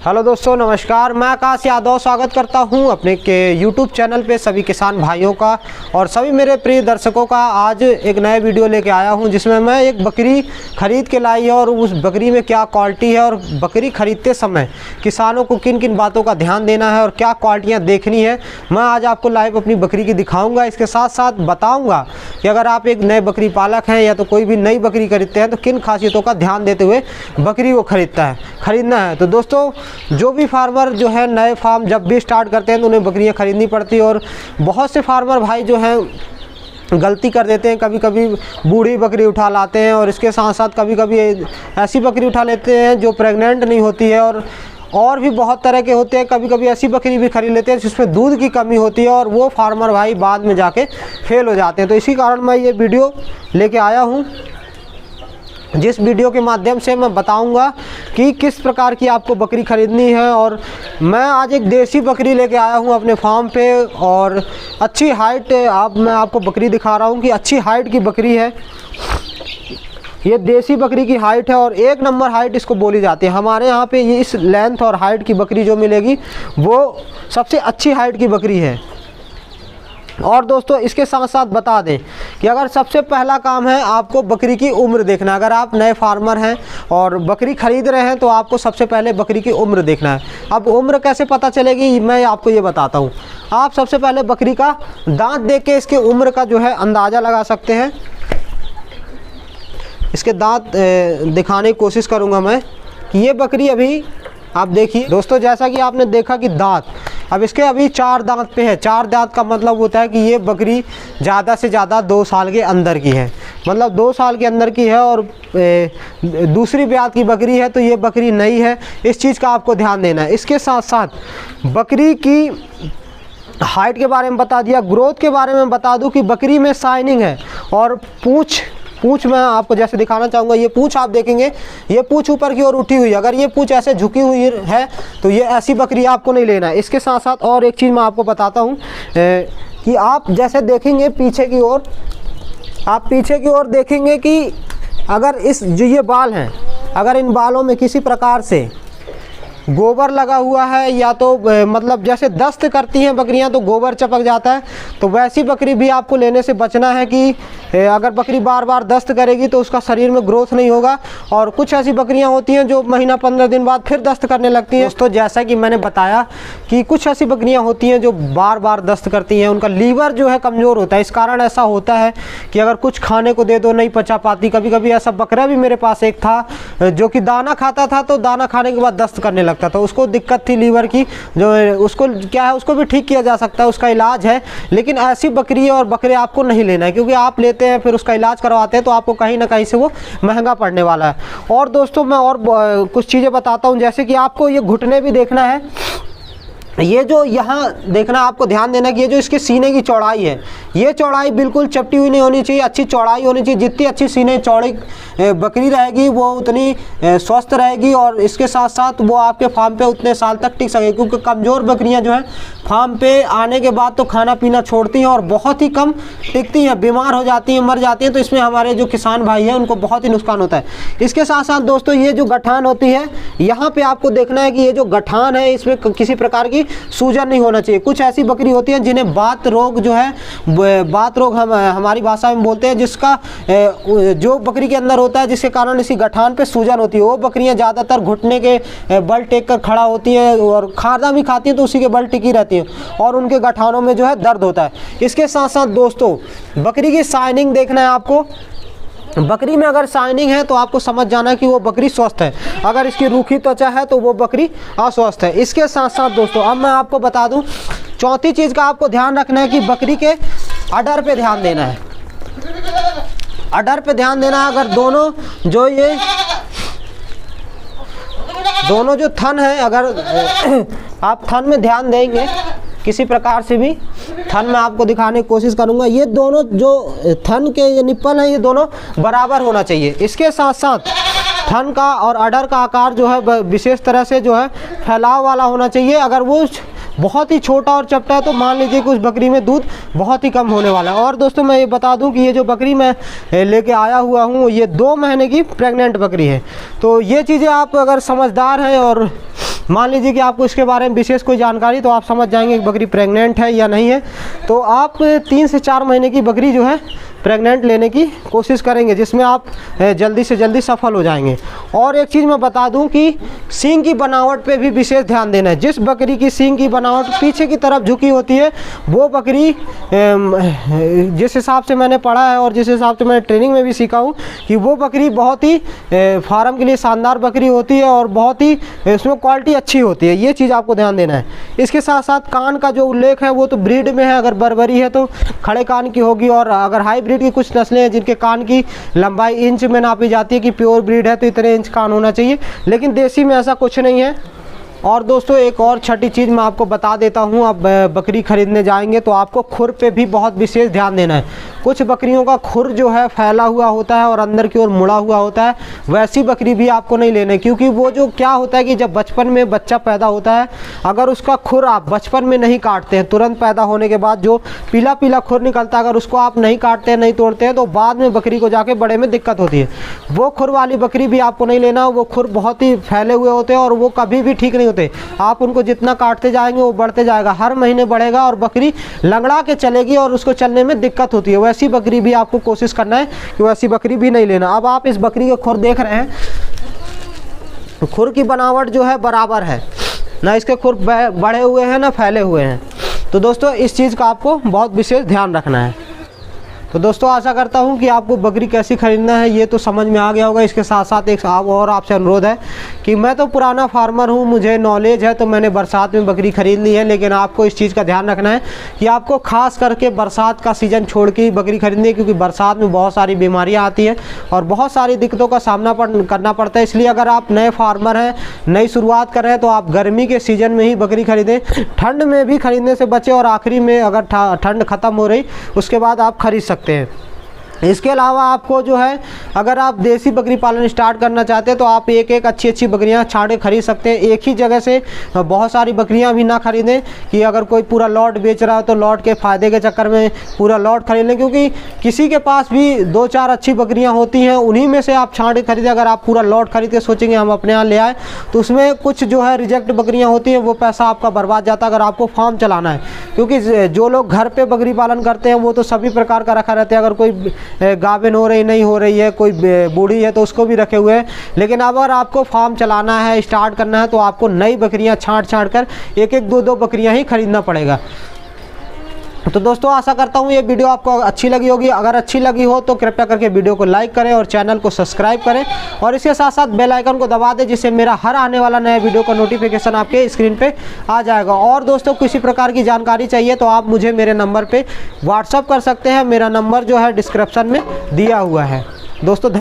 Hello दोस्तों, नमस्कार। मैं आकाश यादव स्वागत करता हूं अपने के यूट्यूब चैनल पे सभी किसान भाइयों का और सभी मेरे प्रिय दर्शकों का। आज एक नया वीडियो लेके आया हूं जिसमें मैं एक बकरी ख़रीद के लाई है और उस बकरी में क्या क्वालिटी है और बकरी ख़रीदते समय किसानों को किन किन बातों का ध्यान देना है और क्या क्वालिटियाँ देखनी है, मैं आज आपको लाइव अपनी बकरी की दिखाऊँगा। इसके साथ साथ बताऊँगा कि अगर आप एक नए बकरी पालक हैं या तो कोई भी नई बकरी खरीदते हैं तो किन खासियतों का ध्यान देते हुए बकरी को खरीदना है। तो दोस्तों, जो भी फार्मर जो है नए फार्म जब भी स्टार्ट करते हैं तो उन्हें बकरियां खरीदनी पड़ती है और बहुत से फार्मर भाई जो हैं गलती कर देते हैं। कभी कभी बूढ़ी बकरी उठा लाते हैं और इसके साथ साथ कभी कभी ऐसी बकरी उठा लेते हैं जो प्रेग्नेंट नहीं होती है और भी बहुत तरह के होते हैं। कभी कभी ऐसी बकरी भी खरीद लेते हैं जिसमें दूध की कमी होती है और वो फार्मर भाई बाद में जाके फेल हो जाते हैं। तो इसी कारण मैं ये वीडियो लेके आया हूँ, जिस वीडियो के माध्यम से मैं बताऊंगा कि किस प्रकार की आपको बकरी ख़रीदनी है। और मैं आज एक देसी बकरी लेके आया हूं अपने फार्म पे और अच्छी हाइट मैं आपको बकरी दिखा रहा हूं कि अच्छी हाइट की बकरी है। ये देसी बकरी की हाइट है और एक नंबर हाइट इसको बोली जाती है। हमारे यहाँ पे ये इस लेंथ और हाइट की बकरी जो मिलेगी वो सबसे अच्छी हाइट की बकरी है। और दोस्तों, इसके साथ साथ बता दें कि अगर सबसे पहला काम है आपको बकरी की उम्र देखना। अगर आप नए फार्मर हैं और बकरी ख़रीद रहे हैं तो आपको सबसे पहले बकरी की उम्र देखना है। अब उम्र कैसे पता चलेगी, मैं आपको ये बताता हूँ। आप सबसे पहले बकरी का दांत देख के इसके उम्र का जो है अंदाज़ा लगा सकते हैं। इसके दांत दिखाने की कोशिश करूँगा मैं कि ये बकरी अभी आप देखिए दोस्तों, जैसा कि आपने देखा कि दांत अब इसके अभी 4 दांत पे है। 4 दांत का मतलब होता है कि ये बकरी ज़्यादा से ज़्यादा 2 साल के अंदर की है, मतलब 2 साल के अंदर की है और दूसरी ब्यात की बकरी है तो ये बकरी नई है। इस चीज़ का आपको ध्यान देना है। इसके साथ साथ बकरी की हाइट के बारे में बता दिया, ग्रोथ के बारे में बता दूं कि बकरी में शाइनिंग है और पूँछ मैं आपको जैसे दिखाना चाहूँगा। ये पूँछ आप देखेंगे, ये पूँछ ऊपर की ओर उठी हुई है। अगर ये पूँछ ऐसे झुकी हुई है तो ये ऐसी बकरी आपको नहीं लेना है। इसके साथ साथ और एक चीज़ मैं आपको बताता हूँ कि आप जैसे देखेंगे पीछे की ओर, आप पीछे की ओर देखेंगे कि अगर इस जो ये बाल हैं, अगर इन बालों में किसी प्रकार से गोबर लगा हुआ है या तो मतलब जैसे दस्त करती हैं बकरियां तो गोबर चपक जाता है, तो वैसी बकरी भी आपको लेने से बचना है कि अगर बकरी बार बार दस्त करेगी तो उसका शरीर में ग्रोथ नहीं होगा। और कुछ ऐसी बकरियां होती हैं जो महीना 15 दिन बाद फिर दस्त करने लगती हैं। दोस्तों, जैसा कि मैंने बताया कि कुछ ऐसी बकरियाँ होती हैं जो बार बार दस्त करती हैं, उनका लीवर जो है कमज़ोर होता है। इस कारण ऐसा होता है कि अगर कुछ खाने को दे दो नहीं पचा पाती। कभी कभी ऐसा बकरा भी मेरे पास एक था जो कि दाना खाता था तो दाना खाने के बाद दस्त करने लगता था। उसको दिक्कत थी लीवर की, जो उसको क्या है उसको भी ठीक किया जा सकता है, उसका इलाज है। लेकिन ऐसी बकरी और बकरे आपको नहीं लेना है, क्योंकि आप लेते हैं फिर उसका इलाज करवाते हैं तो आपको कहीं ना कहीं से वो महंगा पड़ने वाला है। और दोस्तों, मैं और कुछ चीज़ें बताता हूँ, जैसे कि आपको ये घुटने भी देखना है। ये जो यहाँ देखना, आपको ध्यान देना कि ये जो इसके सीने की चौड़ाई है, ये चौड़ाई बिल्कुल चपटी हुई नहीं होनी चाहिए, अच्छी चौड़ाई होनी चाहिए। जितनी अच्छी सीने चौड़ी बकरी रहेगी वो उतनी स्वस्थ रहेगी और इसके साथ साथ वो आपके फार्म पे उतने साल तक टिक सकेगी। क्योंकि कमज़ोर बकरियां जो हैं फार्म पे आने के बाद तो खाना पीना छोड़ती हैं और बहुत ही कम टिकती हैं, बीमार हो जाती हैं, मर जाती हैं। तो इसमें हमारे जो किसान भाई हैं उनको बहुत ही नुकसान होता है। इसके साथ साथ दोस्तों, ये जो गठान होती है, यहाँ पर आपको देखना है कि ये जो गठान है इसमें किसी प्रकार की सूजन नहीं होना चाहिए। कुछ ऐसी बकरी होती हैं जिन्हें बात रोग जो है, बात रोग हम हमारी भाषा में बोलते हैं, जिसका जो बकरी के अंदर होता है जिसके कारण इसी गठान पे सूजन होती है। वो बकरियां ज़्यादातर घुटने के बल टेक कर खड़ा होती हैं और खाना भी खाती हैं तो उसी के बल टिकी रहती हैं और उनके गठानों में जो है दर्द होता है। इसके साथ साथ दोस्तों, बकरी की शाइनिंग देखना है आपको। बकरी में अगर शाइनिंग है तो आपको समझ जाना है कि वो बकरी स्वस्थ है। अगर इसकी रूखी त्वचा है तो वो बकरी अस्वस्थ है। इसके साथ साथ दोस्तों, अब मैं आपको बता दूं, चौथी चीज़ का आपको ध्यान रखना है कि बकरी के अडर पे ध्यान देना है। अडर पे ध्यान देना है। अगर दोनों जो थन है, अगर आप थन में ध्यान देंगे किसी प्रकार से भी, थन में आपको दिखाने की कोशिश करूंगा। ये दोनों जो थन के ये निप्पल हैं ये दोनों बराबर होना चाहिए। इसके साथ साथ थन का और अडर का आकार जो है विशेष तरह से जो है फैलाव वाला होना चाहिए। अगर वो बहुत ही छोटा और चपटा है तो मान लीजिए कि उस बकरी में दूध बहुत ही कम होने वाला है। और दोस्तों, मैं ये बता दूं कि ये जो बकरी मैं लेके आया हुआ हूँ ये 2 महीने की प्रेग्नेंट बकरी है। तो ये चीज़ें आप अगर समझदार हैं और मान लीजिए कि आपको इसके बारे में विशेष कोई जानकारी, तो आप समझ जाएंगे कि बकरी प्रेग्नेंट है या नहीं है। तो आप 3 से 4 महीने की बकरी जो है प्रेग्नेंट लेने की कोशिश करेंगे, जिसमें आप जल्दी से जल्दी सफल हो जाएंगे। और एक चीज़ मैं बता दूं कि सींग की बनावट पे भी विशेष ध्यान देना है। जिस बकरी की सींग की बनावट पीछे की तरफ झुकी होती है, वो बकरी, जिस हिसाब से मैंने पढ़ा है और जिस हिसाब से मैंने ट्रेनिंग में भी सीखा हूँ, कि वो बकरी बहुत ही फार्म के लिए शानदार बकरी होती है और बहुत ही उसमें क्वालिटी अच्छी होती है। ये चीज़ आपको ध्यान देना है। इसके साथ साथ कान का जो उल्लेख है वो तो ब्रीड में है, अगर बर्बरी है तो खड़े कान की होगी, और अगर हाई ब्रीड की कुछ नस्लें हैं जिनके कान की लंबाई इंच में नापी जाती है कि प्योर ब्रीड है तो इतने इंच कान होना चाहिए, लेकिन देसी में ऐसा कुछ नहीं है। और दोस्तों एक और छठी चीज़ मैं आपको बता देता हूँ, आप बकरी खरीदने जाएंगे तो आपको खुर पे भी बहुत विशेष ध्यान देना है। कुछ बकरियों का खुर जो है फैला हुआ होता है और अंदर की ओर मुड़ा हुआ होता है, वैसी बकरी भी आपको नहीं लेनी, क्योंकि वो जो क्या होता है कि जब बचपन में बच्चा पैदा होता है, अगर उसका खुर आप बचपन में नहीं काटते हैं, तुरंत पैदा होने के बाद जो पीला पीला खुर निकलता है, अगर उसको आप नहीं काटते हैं, नहीं तोड़ते हैं, तो बाद में बकरी को जाके बड़े में दिक्कत होती है। वो खुर वाली बकरी भी आपको नहीं लेना। वो खुर बहुत ही फैले हुए होते हैं और वो कभी भी ठीक नहीं होते। आप उनको जितना काटते जाएंगे वो बढ़ते जाएगा, हर महीने बढ़ेगा और बकरी लंगड़ा के चलेगी और उसको चलने में दिक्कत होती है। वैसी बकरी भी आपको कोशिश करना है कि वैसी बकरी भी नहीं लेना। अब आप इस बकरी के खुर देख रहे हैं, खुर की बनावट जो है बराबर है, ना इसके खुर बढ़े हुए हैं ना फैले हुए हैं। तो दोस्तों इस चीज़ का आपको बहुत विशेष ध्यान रखना है। तो दोस्तों आशा करता हूं कि आपको बकरी कैसी ख़रीदना है ये तो समझ में आ गया होगा। इसके साथ साथ एक और आपसे अनुरोध है कि मैं तो पुराना फार्मर हूं, मुझे नॉलेज है, तो मैंने बरसात में बकरी ख़रीद ली है, लेकिन आपको इस चीज़ का ध्यान रखना है कि आपको खास करके बरसात का सीज़न छोड़ के बकरी खरीदनी है, क्योंकि बरसात में बहुत सारी बीमारियाँ आती हैं और बहुत सारी दिक्कतों का सामना करना पड़ता है। इसलिए अगर आप नए फार्मर हैं, नई शुरुआत कर रहे हैं, तो आप गर्मी के सीज़न में ही बकरी खरीदें। ठंड में भी खरीदने से बचें और आखिरी में अगर ठंड ख़त्म हो रही उसके बाद आप खरीद सकते हैं। इसके अलावा आपको जो है, अगर आप देसी बकरी पालन स्टार्ट करना चाहते हैं तो आप एक एक अच्छी बकरियां छांट के खरीद सकते हैं। एक ही जगह से बहुत सारी बकरियां भी ना खरीदें कि अगर कोई पूरा लॉट बेच रहा है तो लॉट के फ़ायदे के चक्कर में पूरा लॉट खरीद लें, क्योंकि किसी के पास भी 2-4 अच्छी बकरियां होती हैं, उन्हीं में से आप छांट के खरीदें। अगर आप पूरा लॉट खरीद के सोचेंगे हम अपने यहाँ ले आए तो उसमें कुछ जो है रिजेक्ट बकरियाँ होती हैं, वो पैसा आपका बर्बाद जाता है अगर आपको फार्म चलाना है। क्योंकि जो लोग घर पर बकरी पालन करते हैं वो तो सभी प्रकार का रखा रहता है, अगर कोई गाभिन हो रही नहीं हो रही है, कोई बूढ़ी है तो उसको भी रखे हुए हैं। लेकिन अगर आपको फार्म चलाना है, स्टार्ट करना है, तो आपको नई बकरियां छांट कर एक 2 बकरियां ही खरीदना पड़ेगा। तो दोस्तों आशा करता हूँ ये वीडियो आपको अच्छी लगी होगी। अगर अच्छी लगी हो तो कृपया करके वीडियो को लाइक करें और चैनल को सब्सक्राइब करें और इसके साथ साथ बेल आइकन को दबा दें, जिससे मेरा हर आने वाला नया वीडियो का नोटिफिकेशन आपके स्क्रीन पे आ जाएगा। और दोस्तों किसी प्रकार की जानकारी चाहिए तो आप मुझे मेरे नंबर पे व्हाट्सअप कर सकते हैं। मेरा नंबर जो है डिस्क्रिप्शन में दिया हुआ है। दोस्तों